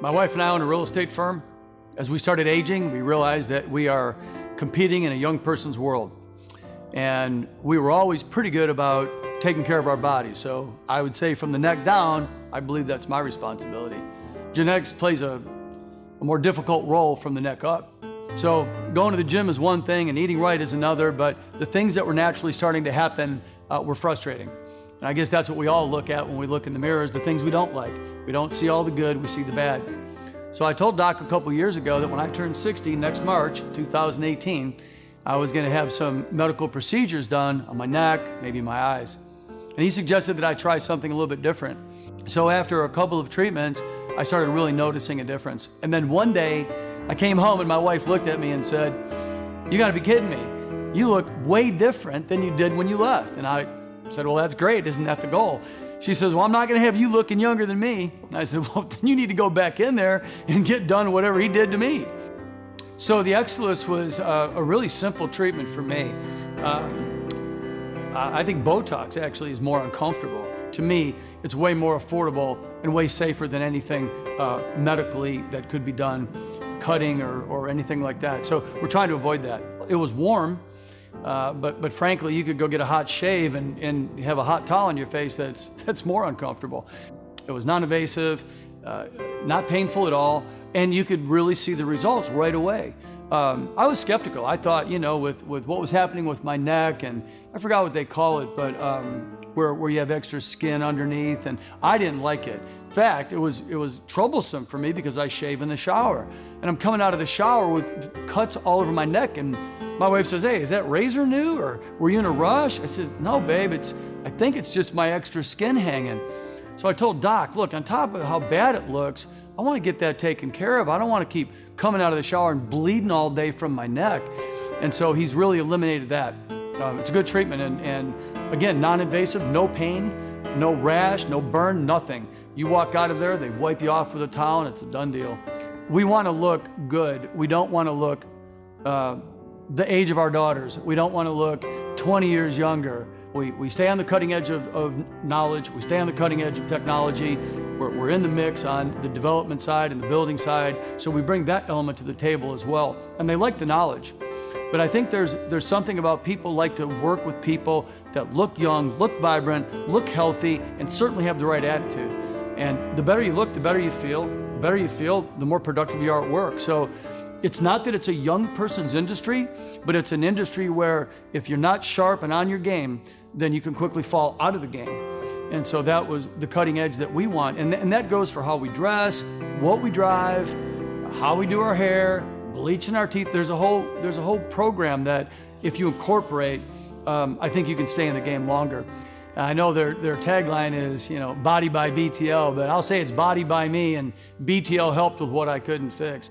My wife and I own a real estate firm. As we started aging, we realized that we are competing in a young person's world. And we were always pretty good about taking care of our bodies. So I would say from the neck down, I believe that's my responsibility. Genetics plays a more difficult role from the neck up. So going to the gym is one thing and eating right is another, but the things that were naturally starting to happen were frustrating. And I guess that's what we all look at when we look in the mirror, is the things we don't like. We don't see all the good, we see the bad. So I told Doc a couple years ago that when I turned 60 next March, 2018, I was gonna have some medical procedures done on my neck, maybe my eyes. And he suggested that I try something a little bit different. So after a couple of treatments, I started really noticing a difference. And then one day, I came home and my wife looked at me and said, "You gotta be kidding me. You look way different than you did when you left." And I said, "Well, that's great, isn't that the goal?" She says, "Well, I'm not gonna have you looking younger than me." And I said, "Well, then you need to go back in there and get done whatever he did to me." So the Exilus was a really simple treatment for me. I think Botox actually is more uncomfortable. To me, it's way more affordable and way safer than anything medically that could be done, cutting or anything like that. So we're trying to avoid that. It was warm, but frankly, you could go get a hot shave and have a hot towel on your face that's more uncomfortable. It was non-invasive, not painful at all, and you could really see the results right away. I was skeptical. I thought, with what was happening with my neck, and I forgot what they call it, but where you have extra skin underneath, and I didn't like it. In fact, it was troublesome for me because I shave in the shower, and I'm coming out of the shower with cuts all over my neck, and my wife says, "Hey, is that razor new, or were you in a rush?" I said, "No, babe, I think it's just my extra skin hanging." So I told Doc, "Look, on top of how bad it looks, I want to get that taken care of. I don't want to keep coming out of the shower and bleeding all day from my neck." And so he's really eliminated that. It's a good treatment, and again, non-invasive, no pain, no rash, no burn, nothing. You walk out of there, they wipe you off with a towel, and it's a done deal. We want to look good. We don't want to look the age of our daughters. We don't want to look 20 years younger. We stay on the cutting edge of knowledge. We stay on the cutting edge of technology. We're in the mix on the development side and the building side, so we bring that element to the table as well. And they like the knowledge. But I think there's something about people like to work with people that look young, look vibrant, look healthy, and certainly have the right attitude. And the better you look, the better you feel. The better you feel, the more productive you are at work. So it's not that it's a young person's industry, but it's an industry where if you're not sharp and on your game, then you can quickly fall out of the game. And so that was the cutting edge that we want. And that goes for how we dress, what we drive, how we do our hair, bleaching our teeth. There's a whole program that if you incorporate, I think you can stay in the game longer. I know their tagline is, body by BTL, but I'll say it's body by me, and BTL helped with what I couldn't fix.